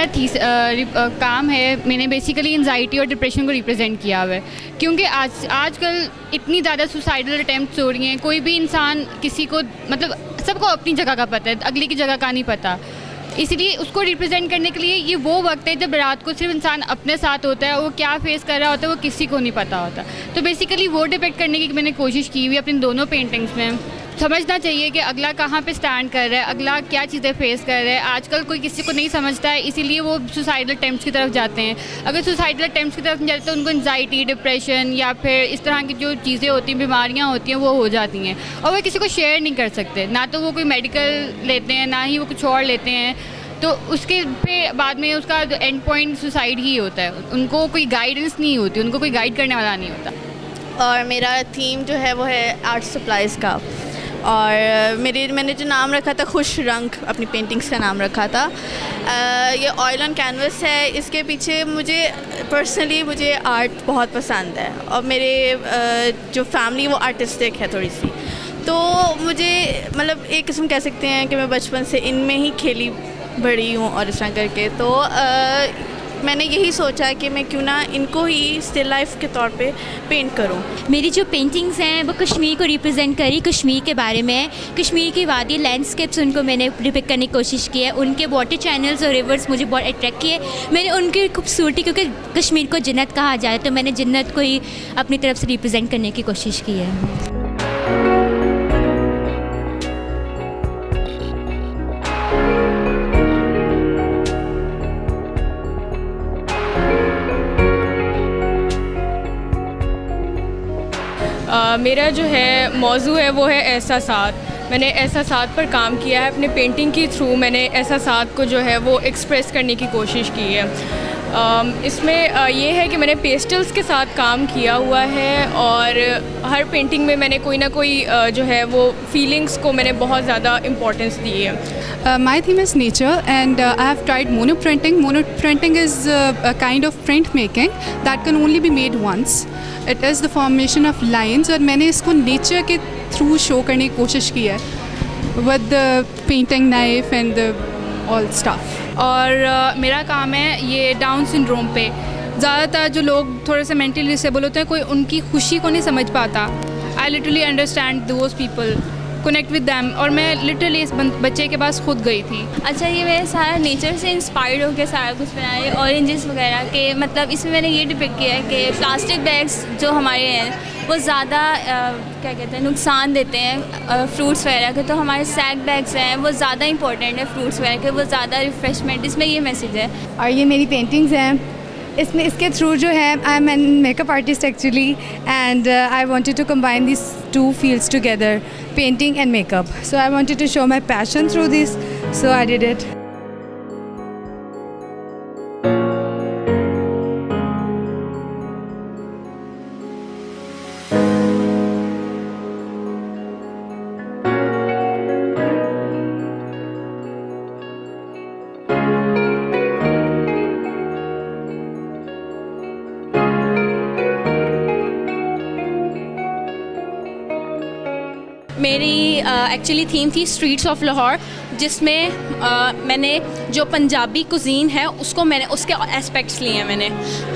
मेरा काम है, मैंने बेसिकली एंजाइटी और डिप्रेशन को रिप्रेजेंट किया हुआ है, क्योंकि आजकल इतनी ज़्यादा सुसाइडल अटैम्प्ट्स हो रही हैं। कोई भी इंसान किसी को मतलब सबको अपनी जगह का पता है, अगली की जगह का नहीं पता। इसलिए उसको रिप्रेजेंट करने के लिए ये वो वक्त है जब रात को सिर्फ इंसान अपने साथ होता है, वो क्या फेस कर रहा होता है वो किसी को नहीं पता होता। तो बेसिकली वो डिपेक्ट करने की मैंने कोशिश की हुई अपनी दोनों पेंटिंग्स में। समझना चाहिए कि अगला कहाँ पे स्टैंड कर रहा है, अगला क्या चीज़ें फेस कर रहा है। आजकल कोई किसी को नहीं समझता है, इसीलिए वो सुसाइडल अटेम्प्ट्स की तरफ जाते हैं। अगर सुसाइडल अटेम्प्ट्स की तरफ नहीं जाते तो उनको एंजाइटी, डिप्रेशन या फिर इस तरह की जो चीज़ें होती हैं, बीमारियाँ होती हैं, वो हो जाती हैं और वो किसी को शेयर नहीं कर सकते। ना तो वो कोई मेडिकल लेते हैं, ना ही वो कुछ और लेते हैं। तो उसके पे बाद में उसका एंड पॉइंट सुसाइड ही होता है। उनको कोई गाइडेंस नहीं होती, उनको कोई गाइड करने वाला नहीं होता। और मेरा थीम जो है वो है आर्ट सप्लाइज़ का, और मैंने जो नाम रखा था खुश रंग, अपनी पेंटिंग्स का नाम रखा था। ये ऑयल ऑन कैनवस है। इसके पीछे मुझे आर्ट बहुत पसंद है और मेरे जो फैमिली वो आर्टिस्टिक है थोड़ी सी, तो मुझे मतलब एक किस्म कह सकते हैं कि मैं बचपन से इनमें ही खेली बड़ी हूँ और इस तरह करके। तो मैंने यही सोचा कि मैं क्यों ना इनको ही स्टिल लाइफ के तौर पे पेंट करूं। मेरी जो पेंटिंग्स हैं वो कश्मीर को रिप्रेजेंट करी, कश्मीर के बारे में, कश्मीर की वादी लैंडस्केप्स उनको मैंने डिपिक्ट करने की कोशिश की है। उनके वाटर चैनल्स और रिवर्स मुझे बहुत अट्रैक्ट किए। मैंने उनकी खूबसूरती, क्योंकि कश्मीर को जन्नत कहा जाए, तो मैंने जन्नत को ही अपनी तरफ से रिप्रेजेंट करने की कोशिश की है। मेरा जो है मौजू है वो है एहसासात। मैंने एहसासात पर काम किया है। अपने पेंटिंग के थ्रू मैंने एहसासात को जो है वो एक्सप्रेस करने की कोशिश की है। इसमें ये है कि मैंने पेस्टल्स के साथ काम किया हुआ है और हर पेंटिंग में मैंने कोई ना कोई जो है वो फीलिंग्स को मैंने बहुत ज़्यादा इम्पोर्टेंस दी है। My theme is nature and I have tried monoprinting. Monoprinting is a kind of printmaking that can only be made once. It is the formation of lines और मैंने इसको नेचर के थ्रू शो करने की कोशिश की है with the painting knife and the all stuff. और मेरा काम है ये डाउन सिंड्रोम पे। ज़्यादातर जो लोग थोड़े से मेंटली डिसेबल होते हैं, कोई उनकी खुशी को नहीं समझ पाता। I literally understand those people, connect with them. और मैं लिटरली इस बच्चे के पास खुद गई थी। अच्छा, ये मैंने सारा नेचर से इंस्पायर्ड होकर सारा कुछ बनाया है। ऑरेंजेस वगैरह के, मतलब इसमें मैंने ये डिपिक्ट किया है कि प्लास्टिक बैग्स जो हमारे हैं वो ज़्यादा क्या कहते हैं नुकसान देते हैं फ्रूट्स वगैरह के। तो हमारे सैक बैग्स हैं वो ज़्यादा इंपॉर्टेंट है फ्रूट्स वगैरह के, वो ज़्यादा रिफ्रेशमेंट, इसमें ये मैसेज है। और ये मेरी पेंटिंग्स हैं, इसमें इसके थ्रू जो है I am an makeup artist actually and I wanted to combine this two fields together, painting and makeup. So I wanted to show my passion through this, so I did it. मेरी actually theme थी streets of Lahore, जिसमें मैंने जो Punjabi cuisine है उसको मैंने उसके aspects लिए हैं। मैंने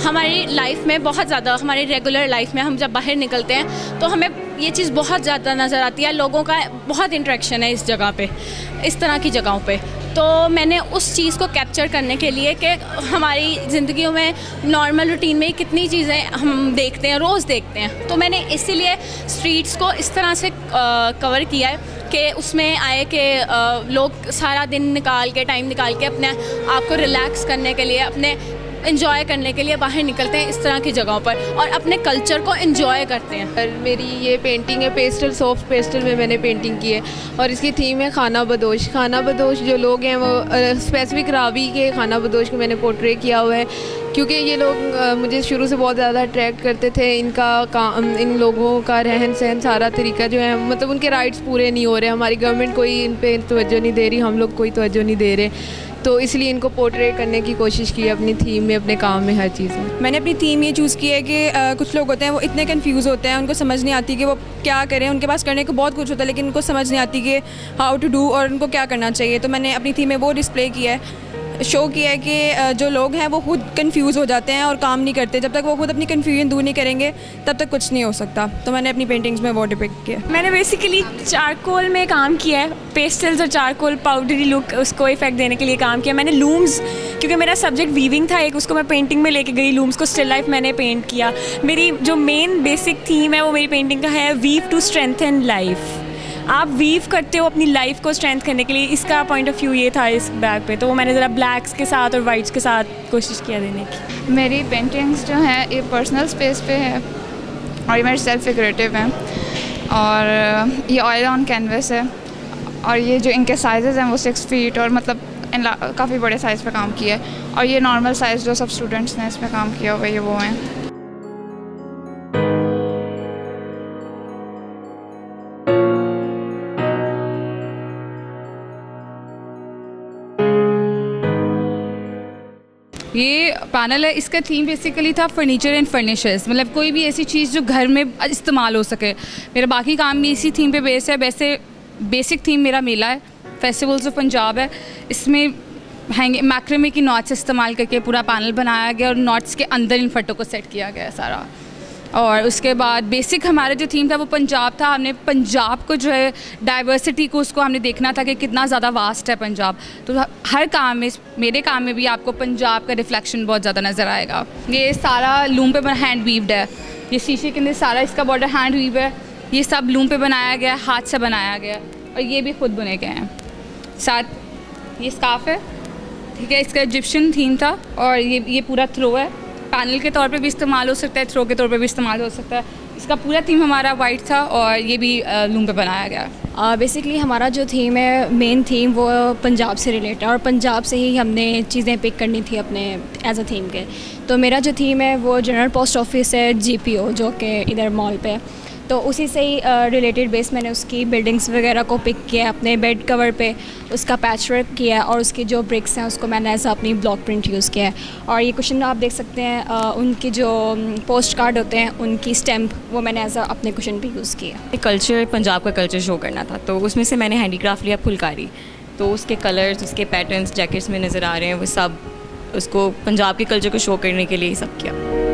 हमारी लाइफ में बहुत ज़्यादा, हमारी रेगुलर लाइफ में हम जब बाहर निकलते हैं तो हमें ये चीज़ बहुत ज़्यादा नज़र आती है। लोगों का बहुत इंटरेक्शन है इस जगह पे, इस तरह की जगहों पे। तो मैंने उस चीज़ को कैप्चर करने के लिए कि हमारी ज़िंदगियों में नॉर्मल रूटीन में कितनी चीज़ें हम देखते हैं, रोज़ देखते हैं, तो मैंने इसीलिए स्ट्रीट्स को इस तरह से कवर किया है कि उसमें आए कि लोग सारा दिन निकाल के, टाइम निकाल के अपने आप को रिलैक्स करने के लिए, अपने इंजॉय करने के लिए बाहर निकलते हैं इस तरह की जगहों पर और अपने कल्चर को इंजॉय करते हैं। और मेरी ये पेंटिंग है पेस्टल, सॉफ्ट पेस्टल में मैंने पेंटिंग की है और इसकी थीम है खाना बदोश। खाना बदोश जो लोग हैं वो स्पेसिफिक रावी के खाना बदोश को मैंने पोर्ट्रे किया हुआ है, क्योंकि ये लोग मुझे शुरू से बहुत ज़्यादा अट्रैक्ट करते थे। इनका काम, इन लोगों का रहन सहन, सारा तरीका जो है, मतलब उनके राइट्स पूरे नहीं हो रहे, हमारी गवर्नमेंट कोई इन पे तवज्जो नहीं दे रही, हम लोग कोई तवज्जो नहीं दे रहे, तो इसलिए इनको पोर्ट्रे करने की कोशिश की है अपनी थीम में, अपने काम में, हर चीज़ में। मैंने अपनी थीम ये चूज़ की है कि कुछ लोग होते हैं वो इतने कंफ्यूज होते हैं, उनको समझ नहीं आती कि वो क्या करें। उनके पास करने को बहुत कुछ होता है लेकिन उनको समझ नहीं आती कि हाउ टू डू और उनको क्या करना चाहिए। तो मैंने अपनी थीम में वो डिस्प्ले किया है शो किया है कि जो लोग हैं वो खुद कंफ्यूज हो जाते हैं और काम नहीं करते। जब तक वो खुद अपनी कन्फ्यूजन दूर नहीं करेंगे तब तक कुछ नहीं हो सकता। तो मैंने अपनी पेंटिंग्स में वो डिपिक्ट किया। मैंने बेसिकली चारकोल में काम किया है, पेस्टल्स और चारकोल पाउडरी लुक उसको इफेक्ट देने के लिए काम किया। मैंने लूम्स, क्योंकि मेरा सब्जेक्ट वीविंग था एक, उसको मैं पेंटिंग में लेके गई, लूम्स को स्टिल लाइफ मैंने पेंट किया। मेरी जो मेन बेसिक थीम है वो मेरी पेंटिंग का है वीव टू स्ट्रेंथन लाइफ। आप वीव करते हो अपनी लाइफ को स्ट्रेंथ करने के लिए, इसका पॉइंट ऑफ व्यू ये था इस बैग पे। तो वो मैंने ज़रा ब्लैक्स के साथ और वाइट्स के साथ कोशिश किया देने की। मेरी पेंटिंग्स जो हैं ये पर्सनल स्पेस पे है और ये मेरे सेल्फ फिगरेटिव हैं और ये ऑयल ऑन कैनवस है और ये जो इनके साइज़ हैं वो 6 फीट और मतलब काफ़ी बड़े साइज़ पे काम किया है और ये नॉर्मल साइज़ जो सब स्टूडेंट्स ने इस पर काम किया हुआ ये वो हैं। ये पैनल है, इसका थीम बेसिकली था फर्नीचर एंड फर्निशर्स, मतलब कोई भी ऐसी चीज़ जो घर में इस्तेमाल हो सके। मेरा बाकी काम भी इसी थीम पे बेस है। वैसे बेसिक थीम मेरा मेला है, फेस्टिवल्स ऑफ पंजाब है। इसमें मैक्रेमे की नॉट्स इस्तेमाल करके पूरा पैनल बनाया गया और नॉट्स के अंदर इन फटों को सेट किया गया सारा। और उसके बाद बेसिक हमारा जो थीम था वो पंजाब था। हमने पंजाब को जो है डाइवर्सिटी को उसको हमने देखना था कि कितना ज़्यादा वास्ट है पंजाब। तो हर काम में, मेरे काम में भी आपको पंजाब का रिफ्लेक्शन बहुत ज़्यादा नज़र आएगा। ये सारा लूम पे हैंड वीव्ड है, ये शीशे के अंदर सारा इसका बॉर्डर हैंड वीव है। ये सब लूम पे बनाया गया, हाथ से बनाया गया और ये भी खुद बुने गए हैं। साथ ये स्कार्फ है, ठीक है, इसका इजिप्शियन थीम था और ये पूरा थ्रो है। पैनल के तौर पे भी इस्तेमाल हो सकता है, थ्रो के तौर पे भी इस्तेमाल हो सकता है। इसका पूरा थीम हमारा वाइट था और ये भी लूम पे बनाया गया। बेसिकली हमारा जो थीम है, मेन थीम वो पंजाब से रिलेटेड है और पंजाब से ही हमने चीज़ें पिक करनी थी अपने एज अ थीम के। तो मेरा जो थीम है वो जनरल पोस्ट ऑफिस है, GPO, जो कि इधर मॉल पे। तो उसी से ही रिलेटेड बेस मैंने उसकी बिल्डिंग्स वगैरह को पिक किया, अपने बेड कवर पे उसका पैच वर्क किया और उसकी जो ब्रिक्स हैं उसको मैंने ऐसा अपनी ब्लॉक प्रिंट यूज़ किया है। और ये क्वेश्चन आप देख सकते हैं, उनकी जो पोस्ट कार्ड होते हैं उनकी स्टैम्प वो मैंने ऐसा अपने क्वेश्चन पे यूज़ किया। कल्चर, पंजाब का कल्चर शो करना था तो उसमें से मैंने हैंडीक्राफ्ट लिया फुलकारी। तो उसके कलर्स, उसके पैटर्न्स जैकेट्स में नज़र आ रहे हैं, वो सब उसको पंजाब के कल्चर को शो करने के लिए ही सब किया।